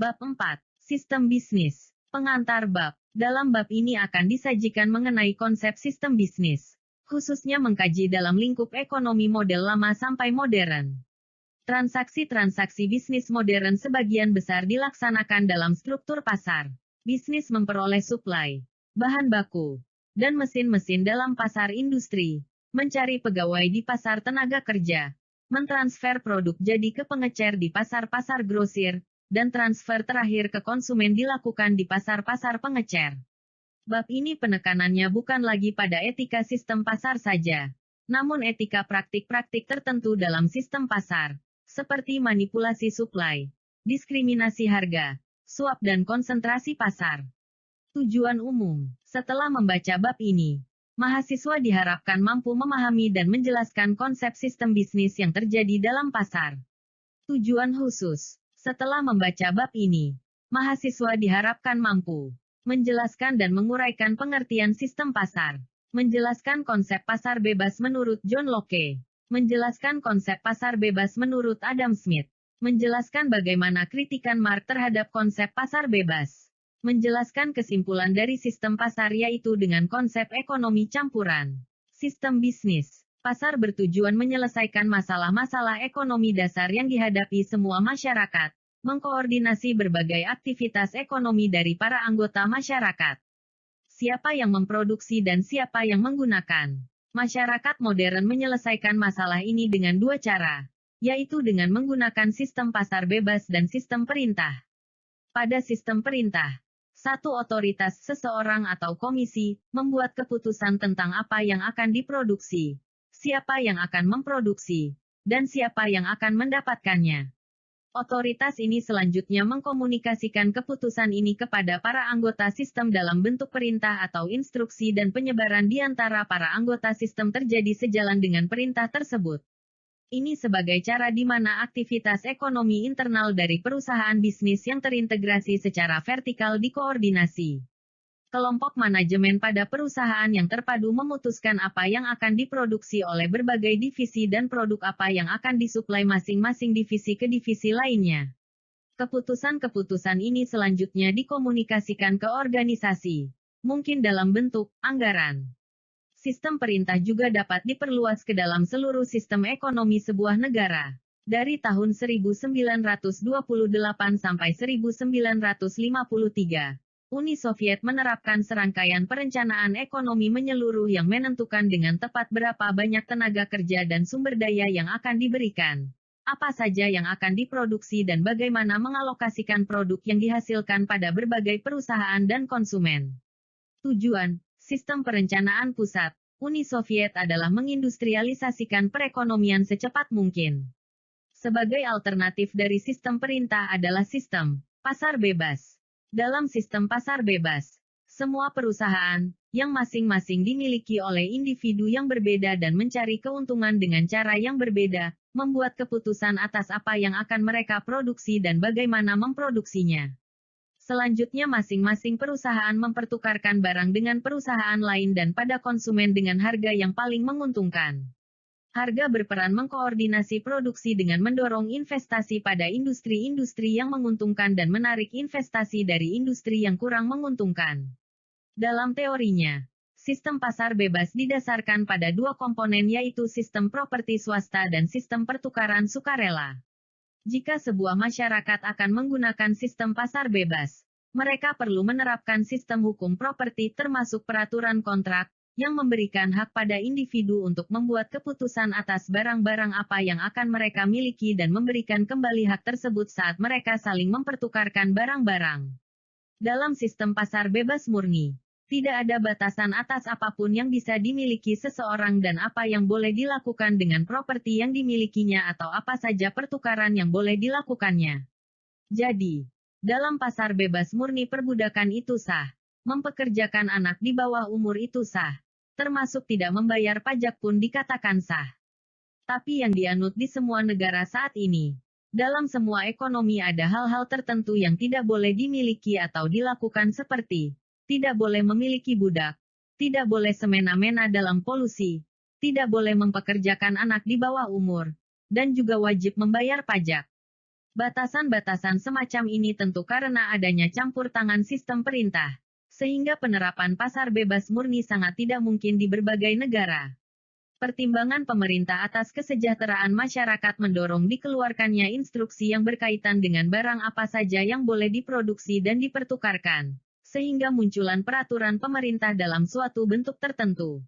Bab 4. Sistem bisnis. Pengantar bab. Dalam bab ini akan disajikan mengenai konsep sistem bisnis, khususnya mengkaji dalam lingkup ekonomi model lama sampai modern. Transaksi-transaksi bisnis modern sebagian besar dilaksanakan dalam struktur pasar. Bisnis memperoleh suplai, bahan baku, dan mesin-mesin dalam pasar industri, mencari pegawai di pasar tenaga kerja, mentransfer produk jadi ke pengecer di pasar-pasar grosir, dan transfer terakhir ke konsumen dilakukan di pasar-pasar pengecer. Bab ini penekanannya bukan lagi pada etika sistem pasar saja, namun etika praktik-praktik tertentu dalam sistem pasar, seperti manipulasi suplai, diskriminasi harga, suap dan konsentrasi pasar. Tujuan umum. Setelah membaca bab ini, mahasiswa diharapkan mampu memahami dan menjelaskan konsep sistem bisnis yang terjadi dalam pasar. Tujuan khusus. Setelah membaca bab ini, mahasiswa diharapkan mampu menjelaskan dan menguraikan pengertian sistem pasar, menjelaskan konsep pasar bebas menurut John Locke, menjelaskan konsep pasar bebas menurut Adam Smith, menjelaskan bagaimana kritikan Marx terhadap konsep pasar bebas, menjelaskan kesimpulan dari sistem pasar yaitu dengan konsep ekonomi campuran. Sistem bisnis pasar bertujuan menyelesaikan masalah-masalah ekonomi dasar yang dihadapi semua masyarakat, mengkoordinasi berbagai aktivitas ekonomi dari para anggota masyarakat. Siapa yang memproduksi dan siapa yang menggunakan. Masyarakat modern menyelesaikan masalah ini dengan dua cara, yaitu dengan menggunakan sistem pasar bebas dan sistem perintah. Pada sistem perintah, satu otoritas seseorang atau komisi membuat keputusan tentang apa yang akan diproduksi, siapa yang akan memproduksi, dan siapa yang akan mendapatkannya. Otoritas ini selanjutnya mengkomunikasikan keputusan ini kepada para anggota sistem dalam bentuk perintah atau instruksi dan penyebaran di antara para anggota sistem terjadi sejalan dengan perintah tersebut. Ini sebagai cara di mana aktivitas ekonomi internal dari perusahaan bisnis yang terintegrasi secara vertikal dikoordinasi. Kelompok manajemen pada perusahaan yang terpadu memutuskan apa yang akan diproduksi oleh berbagai divisi dan produk apa yang akan disuplai masing-masing divisi ke divisi lainnya. Keputusan-keputusan ini selanjutnya dikomunikasikan ke organisasi, mungkin dalam bentuk anggaran. Sistem perintah juga dapat diperluas ke dalam seluruh sistem ekonomi sebuah negara. Dari tahun 1928 sampai 1953. Uni Soviet menerapkan serangkaian perencanaan ekonomi menyeluruh yang menentukan dengan tepat berapa banyak tenaga kerja dan sumber daya yang akan diberikan, apa saja yang akan diproduksi dan bagaimana mengalokasikan produk yang dihasilkan pada berbagai perusahaan dan konsumen. Tujuan, sistem perencanaan pusat, Uni Soviet adalah mengindustrialisasikan perekonomian secepat mungkin. Sebagai alternatif dari sistem perintah adalah sistem pasar bebas. Dalam sistem pasar bebas, semua perusahaan, yang masing-masing dimiliki oleh individu yang berbeda dan mencari keuntungan dengan cara yang berbeda, membuat keputusan atas apa yang akan mereka produksi dan bagaimana memproduksinya. Selanjutnya masing-masing perusahaan mempertukarkan barang dengan perusahaan lain dan pada konsumen dengan harga yang paling menguntungkan. Harga berperan mengkoordinasi produksi dengan mendorong investasi pada industri-industri yang menguntungkan dan menarik investasi dari industri yang kurang menguntungkan. Dalam teorinya, sistem pasar bebas didasarkan pada dua komponen yaitu sistem properti swasta dan sistem pertukaran sukarela. Jika sebuah masyarakat akan menggunakan sistem pasar bebas, mereka perlu menerapkan sistem hukum properti termasuk peraturan kontrak, yang memberikan hak pada individu untuk membuat keputusan atas barang-barang apa yang akan mereka miliki dan memberikan kembali hak tersebut saat mereka saling mempertukarkan barang-barang. Dalam sistem pasar bebas murni, tidak ada batasan atas apapun yang bisa dimiliki seseorang dan apa yang boleh dilakukan dengan properti yang dimilikinya atau apa saja pertukaran yang boleh dilakukannya. Jadi, dalam pasar bebas murni perbudakan itu sah, mempekerjakan anak di bawah umur itu sah, termasuk tidak membayar pajak pun dikatakan sah. Tapi yang dianut di semua negara saat ini, dalam semua ekonomi ada hal-hal tertentu yang tidak boleh dimiliki atau dilakukan seperti, tidak boleh memiliki budak, tidak boleh semena-mena dalam polusi, tidak boleh mempekerjakan anak di bawah umur, dan juga wajib membayar pajak. Batasan-batasan semacam ini tentu karena adanya campur tangan sistem perintah, sehingga penerapan pasar bebas murni sangat tidak mungkin di berbagai negara. Pertimbangan pemerintah atas kesejahteraan masyarakat mendorong dikeluarkannya instruksi yang berkaitan dengan barang apa saja yang boleh diproduksi dan dipertukarkan, sehingga munculan peraturan pemerintah dalam suatu bentuk tertentu.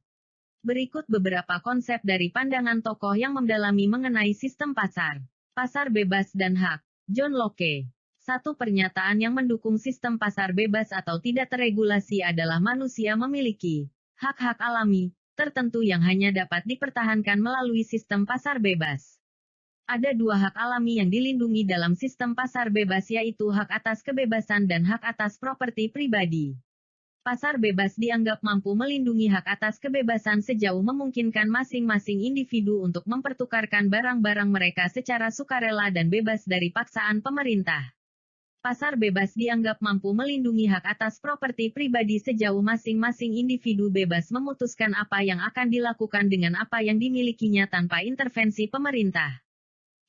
Berikut beberapa konsep dari pandangan tokoh yang mendalami mengenai sistem pasar. Pasar bebas dan hak. John Locke. Satu pernyataan yang mendukung sistem pasar bebas atau tidak teregulasi adalah manusia memiliki hak-hak alami tertentu yang hanya dapat dipertahankan melalui sistem pasar bebas. Ada dua hak alami yang dilindungi dalam sistem pasar bebas, yaitu hak atas kebebasan dan hak atas properti pribadi. Pasar bebas dianggap mampu melindungi hak atas kebebasan sejauh memungkinkan masing-masing individu untuk mempertukarkan barang-barang mereka secara sukarela dan bebas dari paksaan pemerintah. Pasar bebas dianggap mampu melindungi hak atas properti pribadi sejauh masing-masing individu bebas memutuskan apa yang akan dilakukan dengan apa yang dimilikinya tanpa intervensi pemerintah.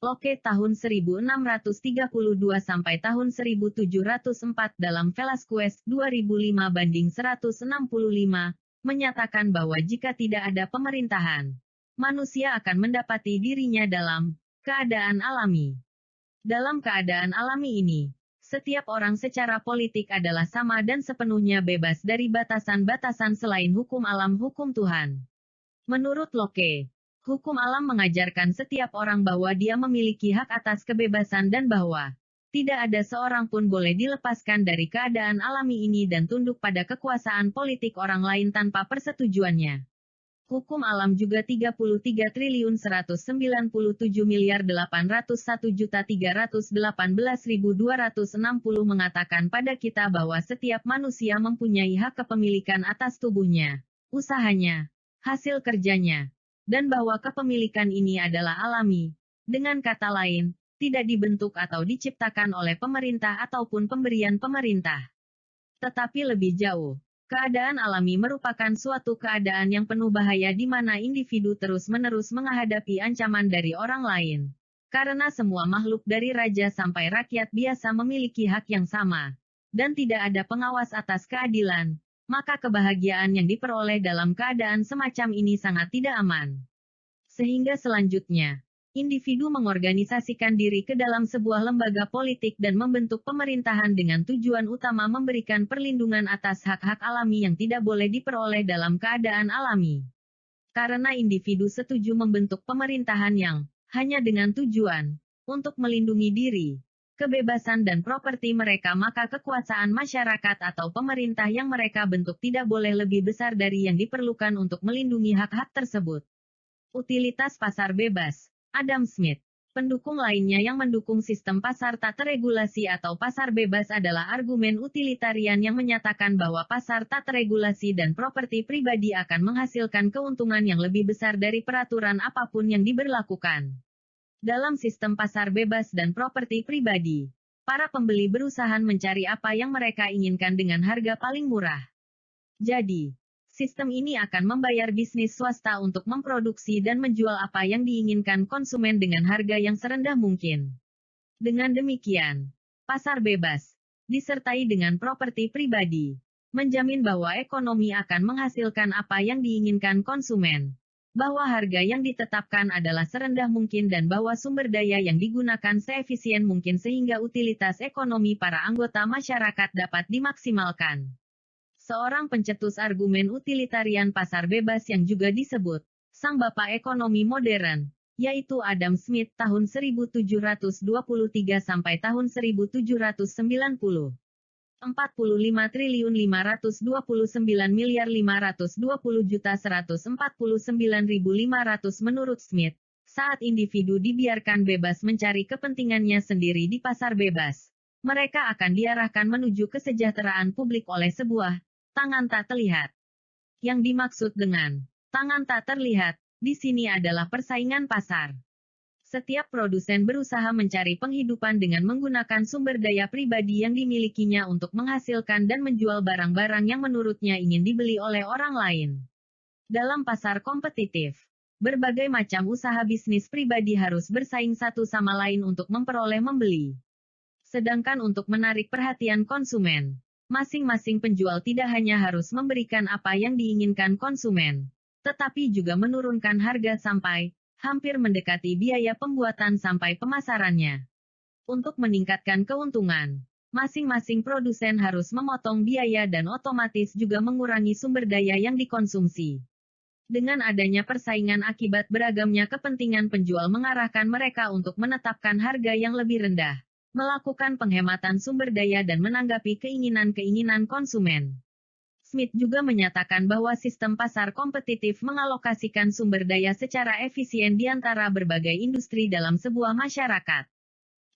Locke tahun 1632 sampai tahun 1704 dalam Velasquez 2005/165 menyatakan bahwa jika tidak ada pemerintahan, manusia akan mendapati dirinya dalam keadaan alami. Dalam keadaan alami ini, setiap orang secara politik adalah sama dan sepenuhnya bebas dari batasan-batasan selain hukum alam, hukum Tuhan. Menurut Locke, hukum alam mengajarkan setiap orang bahwa dia memiliki hak atas kebebasan dan bahwa tidak ada seorang pun boleh dilepaskan dari keadaan alami ini dan tunduk pada kekuasaan politik orang lain tanpa persetujuannya. Hukum alam juga 33.197.801.318.260 mengatakan pada kita bahwa setiap manusia mempunyai hak kepemilikan atas tubuhnya, usahanya, hasil kerjanya, dan bahwa kepemilikan ini adalah alami. Dengan kata lain, tidak dibentuk atau diciptakan oleh pemerintah ataupun pemberian pemerintah. Tetapi lebih jauh, keadaan alami merupakan suatu keadaan yang penuh bahaya di mana individu terus-menerus menghadapi ancaman dari orang lain. Karena semua makhluk dari raja sampai rakyat biasa memiliki hak yang sama, dan tidak ada pengawas atas keadilan, maka kebahagiaan yang diperoleh dalam keadaan semacam ini sangat tidak aman. Sehingga selanjutnya, individu mengorganisasikan diri ke dalam sebuah lembaga politik dan membentuk pemerintahan dengan tujuan utama memberikan perlindungan atas hak-hak alami yang tidak boleh diperoleh dalam keadaan alami. Karena individu setuju membentuk pemerintahan yang hanya dengan tujuan untuk melindungi diri, kebebasan dan properti mereka, maka kekuasaan masyarakat atau pemerintah yang mereka bentuk tidak boleh lebih besar dari yang diperlukan untuk melindungi hak-hak tersebut. Utilitas pasar bebas. Adam Smith. Pendukung lainnya yang mendukung sistem pasar tak teregulasi atau pasar bebas adalah argumen utilitarian yang menyatakan bahwa pasar tak teregulasi dan properti pribadi akan menghasilkan keuntungan yang lebih besar dari peraturan apapun yang diberlakukan. Dalam sistem pasar bebas dan properti pribadi, para pembeli berusaha mencari apa yang mereka inginkan dengan harga paling murah. Jadi, sistem ini akan membayar bisnis swasta untuk memproduksi dan menjual apa yang diinginkan konsumen dengan harga yang serendah mungkin. Dengan demikian, pasar bebas, disertai dengan properti pribadi, menjamin bahwa ekonomi akan menghasilkan apa yang diinginkan konsumen, bahwa harga yang ditetapkan adalah serendah mungkin dan bahwa sumber daya yang digunakan seefisien mungkin sehingga utilitas ekonomi para anggota masyarakat dapat dimaksimalkan. Seorang pencetus argumen utilitarian pasar bebas yang juga disebut sang bapak ekonomi modern, yaitu Adam Smith tahun 1723 sampai tahun 1790. 45.529.520.149.500 menurut Smith, saat individu dibiarkan bebas mencari kepentingannya sendiri di pasar bebas, mereka akan diarahkan menuju kesejahteraan publik oleh sebuah tangan tak terlihat. Yang dimaksud dengan tangan tak terlihat di sini adalah persaingan pasar. Setiap produsen berusaha mencari penghidupan dengan menggunakan sumber daya pribadi yang dimilikinya untuk menghasilkan dan menjual barang-barang yang menurutnya ingin dibeli oleh orang lain. Dalam pasar kompetitif, berbagai macam usaha bisnis pribadi harus bersaing satu sama lain untuk memperoleh membeli. Sedangkan untuk menarik perhatian konsumen, masing-masing penjual tidak hanya harus memberikan apa yang diinginkan konsumen, tetapi juga menurunkan harga sampai hampir mendekati biaya pembuatan sampai pemasarannya. Untuk meningkatkan keuntungan, masing-masing produsen harus memotong biaya dan otomatis juga mengurangi sumber daya yang dikonsumsi. Dengan adanya persaingan akibat beragamnya kepentingan penjual mengarahkan mereka untuk menetapkan harga yang lebih rendah, melakukan penghematan sumber daya dan menanggapi keinginan-keinginan konsumen. Smith juga menyatakan bahwa sistem pasar kompetitif mengalokasikan sumber daya secara efisien di antara berbagai industri dalam sebuah masyarakat.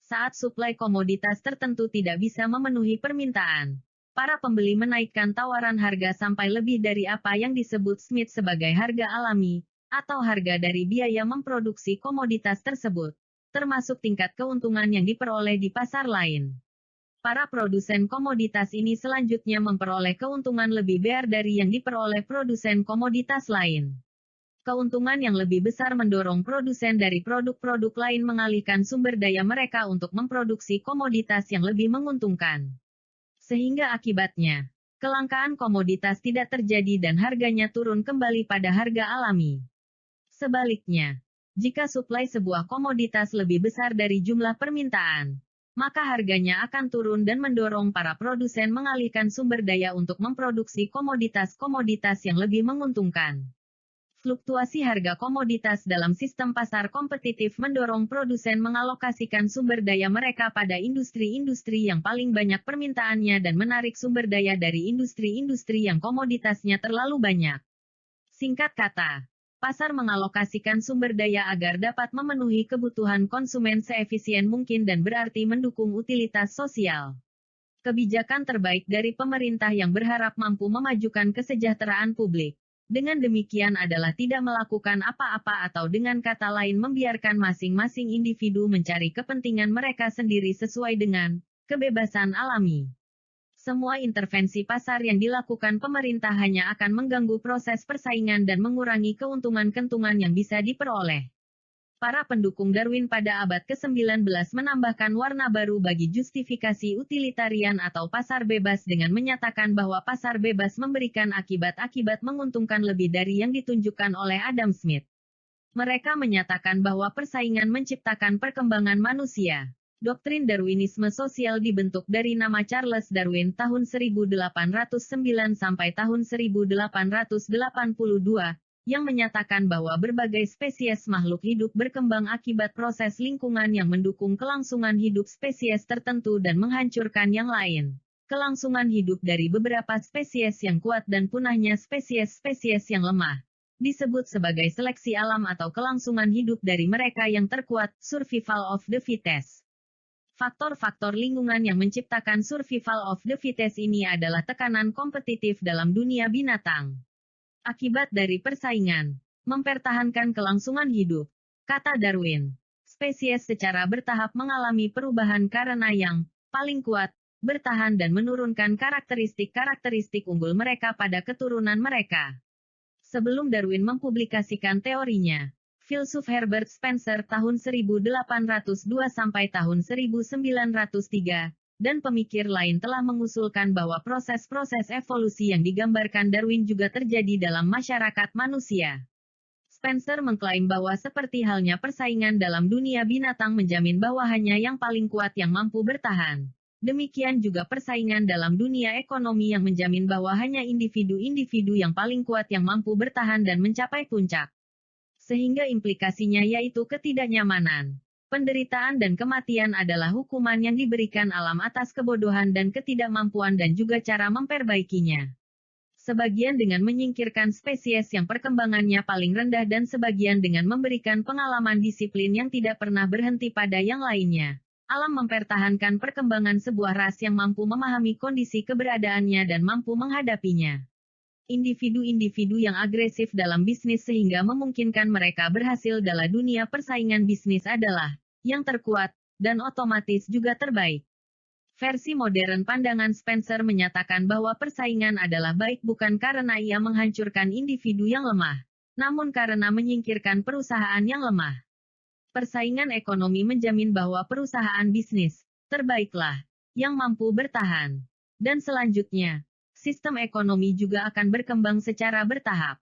Saat suplai komoditas tertentu tidak bisa memenuhi permintaan, para pembeli menaikkan tawaran harga sampai lebih dari apa yang disebut Smith sebagai harga alami, atau harga dari biaya memproduksi komoditas tersebut, termasuk tingkat keuntungan yang diperoleh di pasar lain. Para produsen komoditas ini selanjutnya memperoleh keuntungan lebih besar dari yang diperoleh produsen komoditas lain. Keuntungan yang lebih besar mendorong produsen dari produk-produk lain mengalihkan sumber daya mereka untuk memproduksi komoditas yang lebih menguntungkan. Sehingga akibatnya, kelangkaan komoditas tidak terjadi dan harganya turun kembali pada harga alami. Sebaliknya, jika suplai sebuah komoditas lebih besar dari jumlah permintaan, maka harganya akan turun dan mendorong para produsen mengalihkan sumber daya untuk memproduksi komoditas-komoditas yang lebih menguntungkan. Fluktuasi harga komoditas dalam sistem pasar kompetitif mendorong produsen mengalokasikan sumber daya mereka pada industri-industri yang paling banyak permintaannya dan menarik sumber daya dari industri-industri yang komoditasnya terlalu banyak. Singkat kata, pasar mengalokasikan sumber daya agar dapat memenuhi kebutuhan konsumen seefisien mungkin dan berarti mendukung utilitas sosial. Kebijakan terbaik dari pemerintah yang berharap mampu memajukan kesejahteraan publik. Dengan demikian adalah tidak melakukan apa-apa atau dengan kata lain membiarkan masing-masing individu mencari kepentingan mereka sendiri sesuai dengan kebebasan alami. Semua intervensi pasar yang dilakukan pemerintah hanya akan mengganggu proses persaingan dan mengurangi keuntungan-keuntungan yang bisa diperoleh. Para pendukung Darwin pada abad ke-19 menambahkan warna baru bagi justifikasi utilitarian atau pasar bebas dengan menyatakan bahwa pasar bebas memberikan akibat-akibat menguntungkan lebih dari yang ditunjukkan oleh Adam Smith. Mereka menyatakan bahwa persaingan menciptakan perkembangan manusia. Doktrin Darwinisme sosial dibentuk dari nama Charles Darwin tahun 1809 sampai tahun 1882, yang menyatakan bahwa berbagai spesies makhluk hidup berkembang akibat proses lingkungan yang mendukung kelangsungan hidup spesies tertentu dan menghancurkan yang lain. Kelangsungan hidup dari beberapa spesies yang kuat dan punahnya spesies-spesies yang lemah disebut sebagai seleksi alam atau kelangsungan hidup dari mereka yang terkuat, survival of the fittest. Faktor-faktor lingkungan yang menciptakan survival of the fittest ini adalah tekanan kompetitif dalam dunia binatang. Akibat dari persaingan, mempertahankan kelangsungan hidup, kata Darwin. Spesies secara bertahap mengalami perubahan karena yang paling kuat, bertahan dan menurunkan karakteristik-karakteristik unggul mereka pada keturunan mereka. Sebelum Darwin mempublikasikan teorinya, filsuf Herbert Spencer tahun 1802 sampai tahun 1903, dan pemikir lain telah mengusulkan bahwa proses-proses evolusi yang digambarkan Darwin juga terjadi dalam masyarakat manusia. Spencer mengklaim bahwa seperti halnya persaingan dalam dunia binatang menjamin bahwa hanya yang paling kuat yang mampu bertahan. Demikian juga persaingan dalam dunia ekonomi yang menjamin bahwa hanya individu-individu yang paling kuat yang mampu bertahan dan mencapai puncak. Sehingga implikasinya yaitu ketidaknyamanan, penderitaan dan kematian adalah hukuman yang diberikan alam atas kebodohan dan ketidakmampuan dan juga cara memperbaikinya. Sebagian dengan menyingkirkan spesies yang perkembangannya paling rendah dan sebagian dengan memberikan pengalaman disiplin yang tidak pernah berhenti pada yang lainnya. Alam mempertahankan perkembangan sebuah ras yang mampu memahami kondisi keberadaannya dan mampu menghadapinya. Individu-individu yang agresif dalam bisnis sehingga memungkinkan mereka berhasil dalam dunia persaingan bisnis adalah yang terkuat, dan otomatis juga terbaik. Versi modern pandangan Spencer menyatakan bahwa persaingan adalah baik bukan karena ia menghancurkan individu yang lemah, namun karena menyingkirkan perusahaan yang lemah. Persaingan ekonomi menjamin bahwa perusahaan bisnis terbaiklah yang mampu bertahan. Dan selanjutnya, sistem ekonomi juga akan berkembang secara bertahap.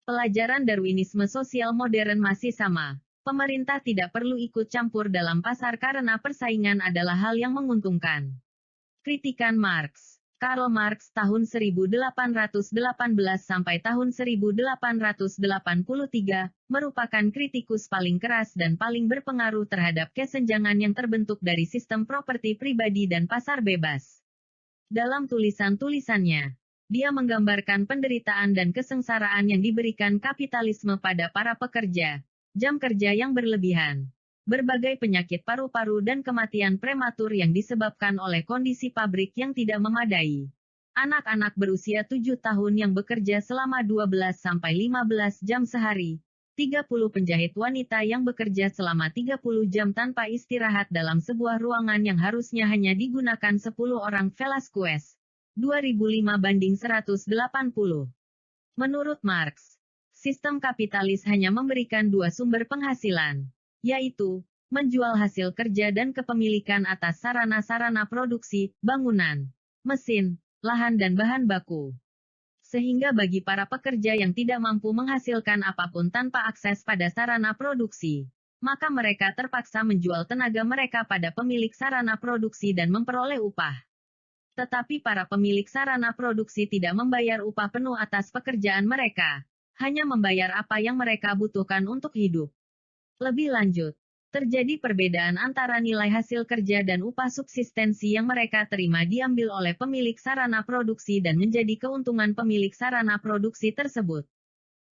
Pelajaran Darwinisme sosial modern masih sama. Pemerintah tidak perlu ikut campur dalam pasar karena persaingan adalah hal yang menguntungkan. Kritikan Marx. Karl Marx tahun 1818 sampai tahun 1883, merupakan kritikus paling keras dan paling berpengaruh terhadap kesenjangan yang terbentuk dari sistem properti pribadi dan pasar bebas. Dalam tulisan-tulisannya, dia menggambarkan penderitaan dan kesengsaraan yang diberikan kapitalisme pada para pekerja, jam kerja yang berlebihan, berbagai penyakit paru-paru dan kematian prematur yang disebabkan oleh kondisi pabrik yang tidak memadai. Anak-anak berusia 7 tahun yang bekerja selama 12-15 jam sehari. 30 penjahit wanita yang bekerja selama 30 jam tanpa istirahat dalam sebuah ruangan yang harusnya hanya digunakan 10 orang. Velasquez. 2005/180. Menurut Marx, sistem kapitalis hanya memberikan dua sumber penghasilan, yaitu menjual hasil kerja dan kepemilikan atas sarana-sarana produksi, bangunan, mesin, lahan dan bahan baku. Sehingga bagi para pekerja yang tidak mampu menghasilkan apapun tanpa akses pada sarana produksi, maka mereka terpaksa menjual tenaga mereka pada pemilik sarana produksi dan memperoleh upah. Tetapi para pemilik sarana produksi tidak membayar upah penuh atas pekerjaan mereka, hanya membayar apa yang mereka butuhkan untuk hidup. Lebih lanjut, terjadi perbedaan antara nilai hasil kerja dan upah subsistensi yang mereka terima diambil oleh pemilik sarana produksi dan menjadi keuntungan pemilik sarana produksi tersebut.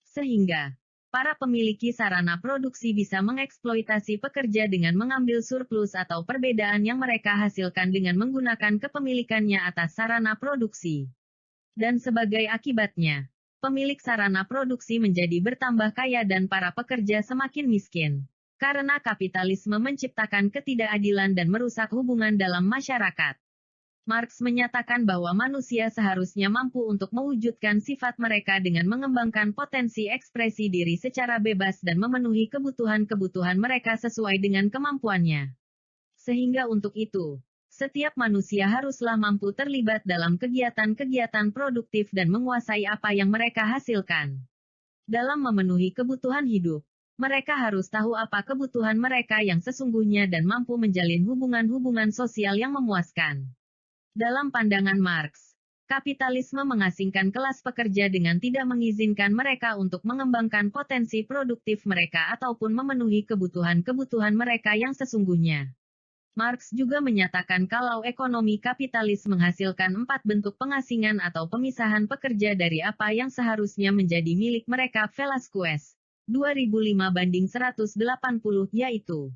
Sehingga, para pemilik sarana produksi bisa mengeksploitasi pekerja dengan mengambil surplus atau perbedaan yang mereka hasilkan dengan menggunakan kepemilikannya atas sarana produksi. Dan sebagai akibatnya, pemilik sarana produksi menjadi bertambah kaya dan para pekerja semakin miskin. Karena kapitalisme menciptakan ketidakadilan dan merusak hubungan dalam masyarakat. Marx menyatakan bahwa manusia seharusnya mampu untuk mewujudkan sifat mereka dengan mengembangkan potensi ekspresi diri secara bebas dan memenuhi kebutuhan-kebutuhan mereka sesuai dengan kemampuannya. Sehingga untuk itu, setiap manusia haruslah mampu terlibat dalam kegiatan-kegiatan produktif dan menguasai apa yang mereka hasilkan. Dalam memenuhi kebutuhan hidup, mereka harus tahu apa kebutuhan mereka yang sesungguhnya dan mampu menjalin hubungan-hubungan sosial yang memuaskan. Dalam pandangan Marx, kapitalisme mengasingkan kelas pekerja dengan tidak mengizinkan mereka untuk mengembangkan potensi produktif mereka ataupun memenuhi kebutuhan-kebutuhan mereka yang sesungguhnya. Marx juga menyatakan kalau ekonomi kapitalis menghasilkan 4 bentuk pengasingan atau pemisahan pekerja dari apa yang seharusnya menjadi milik mereka. Velasquez. 2005/180, yaitu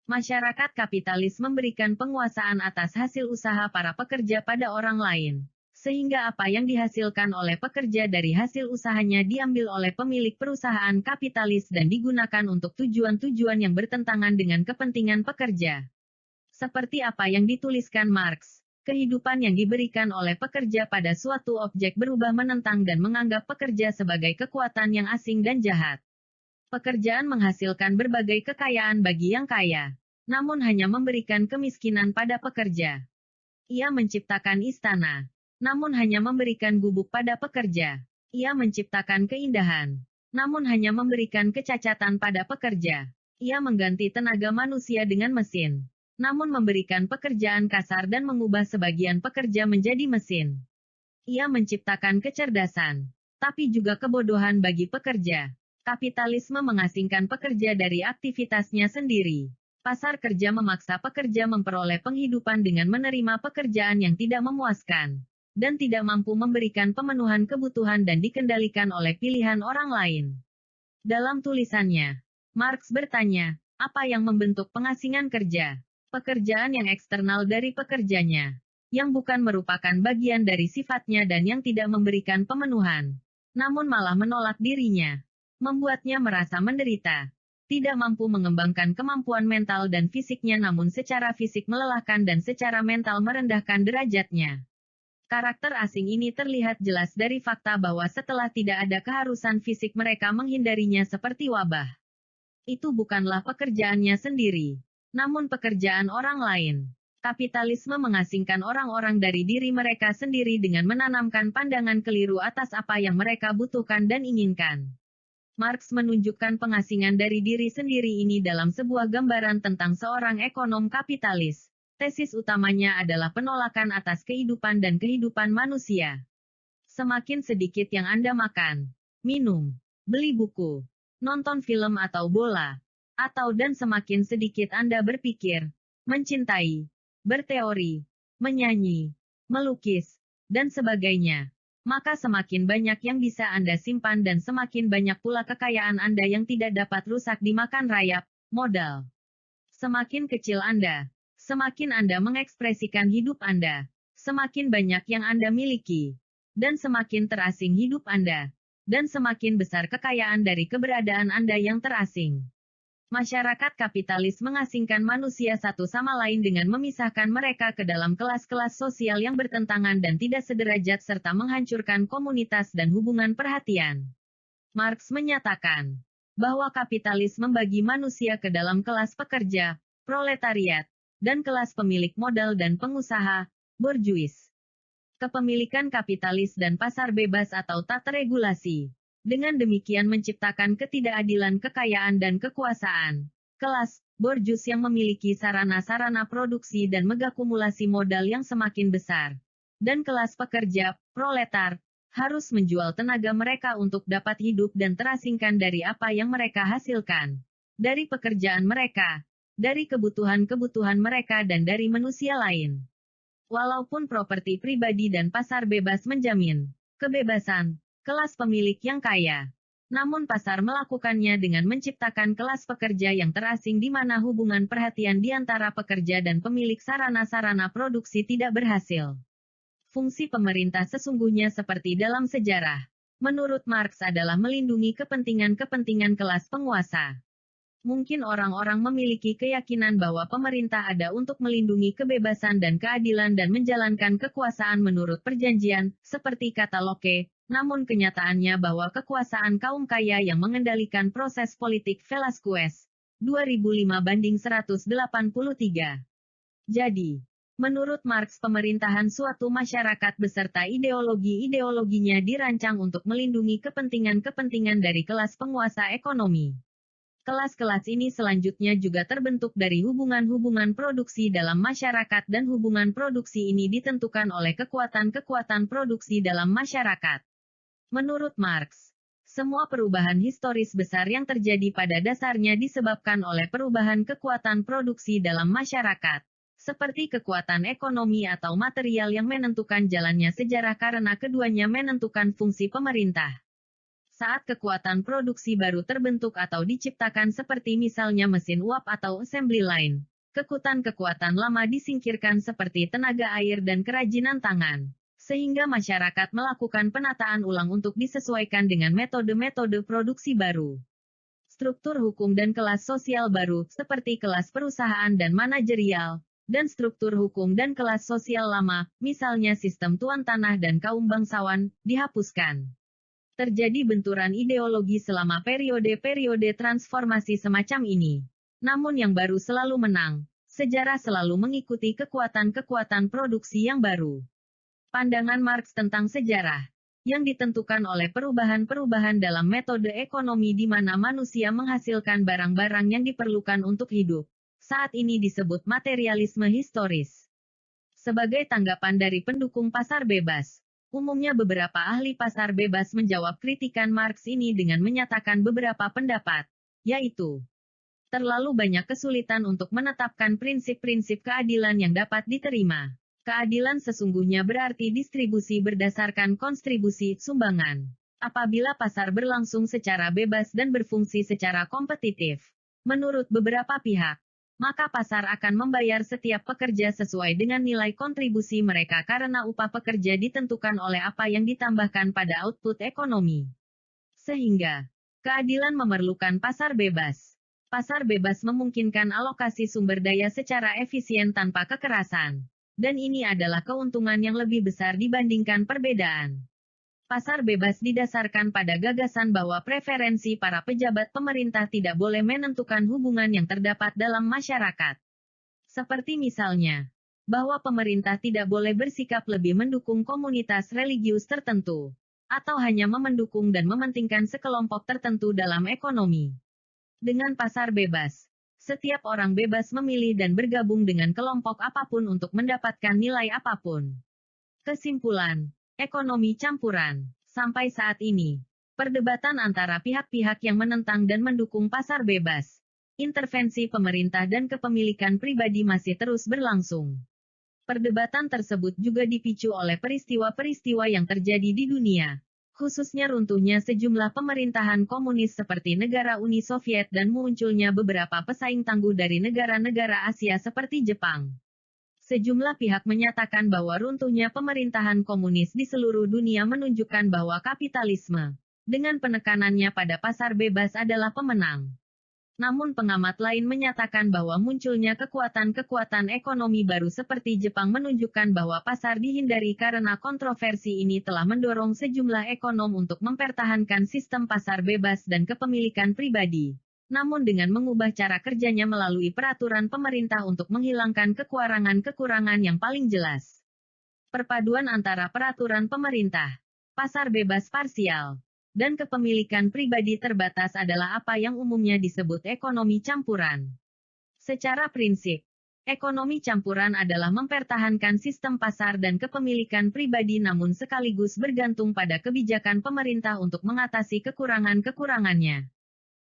masyarakat kapitalis memberikan penguasaan atas hasil usaha para pekerja pada orang lain, sehingga apa yang dihasilkan oleh pekerja dari hasil usahanya diambil oleh pemilik perusahaan kapitalis dan digunakan untuk tujuan-tujuan yang bertentangan dengan kepentingan pekerja. Seperti apa yang dituliskan Marx, kehidupan yang diberikan oleh pekerja pada suatu objek berubah menentang dan menganggap pekerja sebagai kekuatan yang asing dan jahat. Pekerjaan menghasilkan berbagai kekayaan bagi yang kaya, namun hanya memberikan kemiskinan pada pekerja. Ia menciptakan istana, namun hanya memberikan gubuk pada pekerja. Ia menciptakan keindahan, namun hanya memberikan kecacatan pada pekerja. Ia mengganti tenaga manusia dengan mesin, namun memberikan pekerjaan kasar dan mengubah sebagian pekerja menjadi mesin. Ia menciptakan kecerdasan, tapi juga kebodohan bagi pekerja. Kapitalisme mengasingkan pekerja dari aktivitasnya sendiri. Pasar kerja memaksa pekerja memperoleh penghidupan dengan menerima pekerjaan yang tidak memuaskan, dan tidak mampu memberikan pemenuhan kebutuhan dan dikendalikan oleh pilihan orang lain. Dalam tulisannya, Marx bertanya, apa yang membentuk pengasingan kerja? Pekerjaan yang eksternal dari pekerjanya, yang bukan merupakan bagian dari sifatnya dan yang tidak memberikan pemenuhan, namun malah menolak dirinya. Membuatnya merasa menderita, tidak mampu mengembangkan kemampuan mental dan fisiknya namun secara fisik melelahkan dan secara mental merendahkan derajatnya. Karakter asing ini terlihat jelas dari fakta bahwa setelah tidak ada keharusan fisik mereka menghindarinya seperti wabah. Itu bukanlah pekerjaannya sendiri, namun pekerjaan orang lain. Kapitalisme mengasingkan orang-orang dari diri mereka sendiri dengan menanamkan pandangan keliru atas apa yang mereka butuhkan dan inginkan. Marx menunjukkan pengasingan dari diri sendiri ini dalam sebuah gambaran tentang seorang ekonom kapitalis. Tesis utamanya adalah penolakan atas kehidupan dan kehidupan manusia. Semakin sedikit yang Anda makan, minum, beli buku, nonton film atau bola, dan semakin sedikit Anda berpikir, mencintai, berteori, menyanyi, melukis, dan sebagainya, maka semakin banyak yang bisa Anda simpan dan semakin banyak pula kekayaan Anda yang tidak dapat rusak dimakan rayap, modal. Semakin kecil Anda, semakin Anda mengekspresikan hidup Anda, semakin banyak yang Anda miliki, dan semakin terasing hidup Anda, dan semakin besar kekayaan dari keberadaan Anda yang terasing. Masyarakat kapitalis mengasingkan manusia satu sama lain dengan memisahkan mereka ke dalam kelas-kelas sosial yang bertentangan dan tidak sederajat serta menghancurkan komunitas dan hubungan perhatian. Marx menyatakan bahwa kapitalis membagi manusia ke dalam kelas pekerja, proletariat, dan kelas pemilik modal dan pengusaha, borjuis. Kepemilikan kapitalis dan pasar bebas atau tak teregulasi. Dengan demikian menciptakan ketidakadilan kekayaan dan kekuasaan. Kelas borjuis yang memiliki sarana-sarana produksi dan mengakumulasi modal yang semakin besar. Dan kelas pekerja, proletar, harus menjual tenaga mereka untuk dapat hidup dan terasingkan dari apa yang mereka hasilkan. Dari pekerjaan mereka, dari kebutuhan-kebutuhan mereka dan dari manusia lain. Walaupun properti pribadi dan pasar bebas menjamin kebebasan kelas pemilik yang kaya, namun pasar melakukannya dengan menciptakan kelas pekerja yang terasing di mana hubungan perhatian di antara pekerja dan pemilik sarana-sarana produksi tidak berhasil. Fungsi pemerintah sesungguhnya seperti dalam sejarah, menurut Marx adalah melindungi kepentingan-kepentingan kelas penguasa. Mungkin orang-orang memiliki keyakinan bahwa pemerintah ada untuk melindungi kebebasan dan keadilan dan menjalankan kekuasaan menurut perjanjian, seperti kata Locke, namun kenyataannya bahwa kekuasaan kaum kaya yang mengendalikan proses politik Velasquez, 2005-183. Jadi, menurut Marx pemerintahan suatu masyarakat beserta ideologi-ideologinya dirancang untuk melindungi kepentingan-kepentingan dari kelas penguasa ekonomi. Kelas-kelas ini selanjutnya juga terbentuk dari hubungan-hubungan produksi dalam masyarakat dan hubungan produksi ini ditentukan oleh kekuatan-kekuatan produksi dalam masyarakat. Menurut Marx, semua perubahan historis besar yang terjadi pada dasarnya disebabkan oleh perubahan kekuatan produksi dalam masyarakat, seperti kekuatan ekonomi atau material yang menentukan jalannya sejarah karena keduanya menentukan fungsi pemerintah. Saat kekuatan produksi baru terbentuk atau diciptakan seperti misalnya mesin uap atau assembly line, kekuatan-kekuatan lama disingkirkan seperti tenaga air dan kerajinan tangan, sehingga masyarakat melakukan penataan ulang untuk disesuaikan dengan metode-metode produksi baru. Struktur hukum dan kelas sosial baru, seperti kelas perusahaan dan manajerial, dan struktur hukum dan kelas sosial lama, misalnya sistem tuan tanah dan kaum bangsawan, dihapuskan. Terjadi benturan ideologi selama periode-periode transformasi semacam ini. Namun yang baru selalu menang. Sejarah selalu mengikuti kekuatan-kekuatan produksi yang baru. Pandangan Marx tentang sejarah, yang ditentukan oleh perubahan-perubahan dalam metode ekonomi di mana manusia menghasilkan barang-barang yang diperlukan untuk hidup, saat ini disebut materialisme historis. Sebagai tanggapan dari pendukung pasar bebas, umumnya beberapa ahli pasar bebas menjawab kritikan Marx ini dengan menyatakan beberapa pendapat, yaitu terlalu banyak kesulitan untuk menetapkan prinsip-prinsip keadilan yang dapat diterima. Keadilan sesungguhnya berarti distribusi berdasarkan kontribusi sumbangan. Apabila pasar berlangsung secara bebas dan berfungsi secara kompetitif, menurut beberapa pihak, maka pasar akan membayar setiap pekerja sesuai dengan nilai kontribusi mereka karena upah pekerja ditentukan oleh apa yang ditambahkan pada output ekonomi. Sehingga, keadilan memerlukan pasar bebas. Pasar bebas memungkinkan alokasi sumber daya secara efisien tanpa kekerasan. Dan ini adalah keuntungan yang lebih besar dibandingkan perbedaan. Pasar bebas didasarkan pada gagasan bahwa preferensi para pejabat pemerintah tidak boleh menentukan hubungan yang terdapat dalam masyarakat. Seperti misalnya, bahwa pemerintah tidak boleh bersikap lebih mendukung komunitas religius tertentu, atau hanya mendukung dan mementingkan sekelompok tertentu dalam ekonomi. Dengan pasar bebas, setiap orang bebas memilih dan bergabung dengan kelompok apapun untuk mendapatkan nilai apapun. Kesimpulan, ekonomi campuran. Sampai saat ini, perdebatan antara pihak-pihak yang menentang dan mendukung pasar bebas, intervensi pemerintah dan kepemilikan pribadi masih terus berlangsung. Perdebatan tersebut juga dipicu oleh peristiwa-peristiwa yang terjadi di dunia, khususnya runtuhnya sejumlah pemerintahan komunis seperti negara Uni Soviet dan munculnya beberapa pesaing tangguh dari negara-negara Asia seperti Jepang. Sejumlah pihak menyatakan bahwa runtuhnya pemerintahan komunis di seluruh dunia menunjukkan bahwa kapitalisme, dengan penekanannya pada pasar bebas adalah pemenang. Namun pengamat lain menyatakan bahwa munculnya kekuatan-kekuatan ekonomi baru seperti Jepang menunjukkan bahwa pasar dihindari karena kontroversi ini telah mendorong sejumlah ekonom untuk mempertahankan sistem pasar bebas dan kepemilikan pribadi. Namun dengan mengubah cara kerjanya melalui peraturan pemerintah untuk menghilangkan kekurangan-kekurangan yang paling jelas. Perpaduan antara peraturan pemerintah, pasar bebas parsial, dan kepemilikan pribadi terbatas adalah apa yang umumnya disebut ekonomi campuran. Secara prinsip, ekonomi campuran adalah mempertahankan sistem pasar dan kepemilikan pribadi namun sekaligus bergantung pada kebijakan pemerintah untuk mengatasi kekurangan-kekurangannya.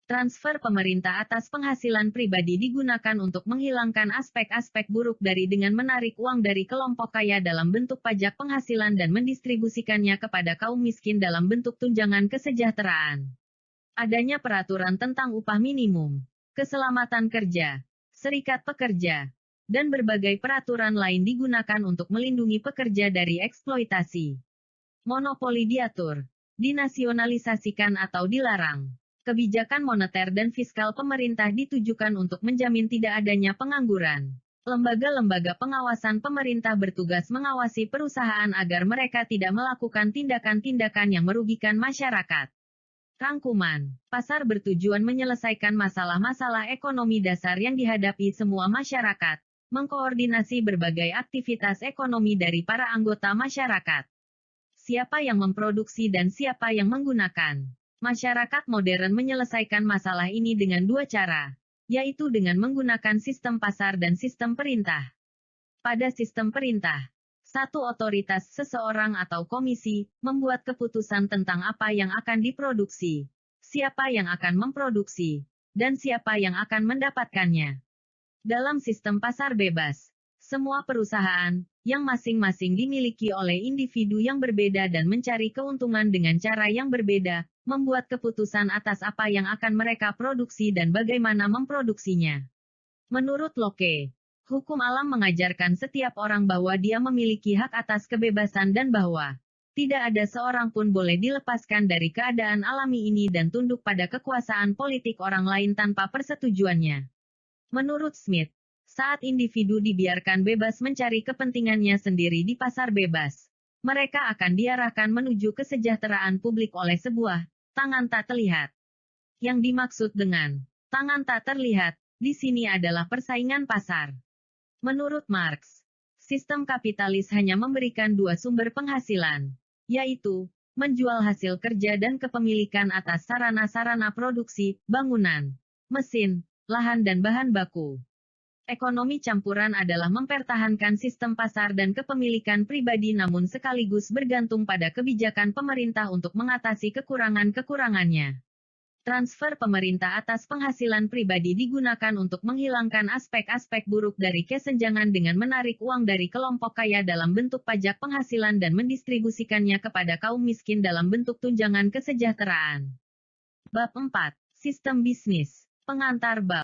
Transfer pemerintah atas penghasilan pribadi digunakan untuk menghilangkan aspek-aspek buruk dari dengan menarik uang dari kelompok kaya dalam bentuk pajak penghasilan dan mendistribusikannya kepada kaum miskin dalam bentuk tunjangan kesejahteraan. Adanya peraturan tentang upah minimum, keselamatan kerja, serikat pekerja, dan berbagai peraturan lain digunakan untuk melindungi pekerja dari eksploitasi. Monopoli diatur, dinasionalisasikan atau dilarang. Kebijakan moneter dan fiskal pemerintah ditujukan untuk menjamin tidak adanya pengangguran. Lembaga-lembaga pengawasan pemerintah bertugas mengawasi perusahaan agar mereka tidak melakukan tindakan-tindakan yang merugikan masyarakat. Rangkuman, pasar bertujuan menyelesaikan masalah-masalah ekonomi dasar yang dihadapi semua masyarakat, mengkoordinasi berbagai aktivitas ekonomi dari para anggota masyarakat. Siapa yang memproduksi dan siapa yang menggunakan. Masyarakat modern menyelesaikan masalah ini dengan dua cara, yaitu dengan menggunakan sistem pasar dan sistem perintah. Pada sistem perintah, satu otoritas seseorang atau komisi membuat keputusan tentang apa yang akan diproduksi, siapa yang akan memproduksi, dan siapa yang akan mendapatkannya. Dalam sistem pasar bebas, semua perusahaan, yang masing-masing dimiliki oleh individu yang berbeda dan mencari keuntungan dengan cara yang berbeda, membuat keputusan atas apa yang akan mereka produksi dan bagaimana memproduksinya. Menurut Locke, hukum alam mengajarkan setiap orang bahwa dia memiliki hak atas kebebasan dan bahwa tidak ada seorang pun boleh dilepaskan dari keadaan alami ini dan tunduk pada kekuasaan politik orang lain tanpa persetujuannya. Menurut Smith, saat individu dibiarkan bebas mencari kepentingannya sendiri di pasar bebas, mereka akan diarahkan menuju kesejahteraan publik oleh sebuah tangan tak terlihat. Yang dimaksud dengan tangan tak terlihat di sini adalah persaingan pasar. Menurut Marx, sistem kapitalis hanya memberikan dua sumber penghasilan, yaitu menjual hasil kerja dan kepemilikan atas sarana-sarana produksi, bangunan, mesin, lahan dan bahan baku. Ekonomi campuran adalah mempertahankan sistem pasar dan kepemilikan pribadi namun sekaligus bergantung pada kebijakan pemerintah untuk mengatasi kekurangan-kekurangannya. Transfer pemerintah atas penghasilan pribadi digunakan untuk menghilangkan aspek-aspek buruk dari kesenjangan dengan menarik uang dari kelompok kaya dalam bentuk pajak penghasilan dan mendistribusikannya kepada kaum miskin dalam bentuk tunjangan kesejahteraan. Bab 4. Sistem bisnis. Pengantar bab.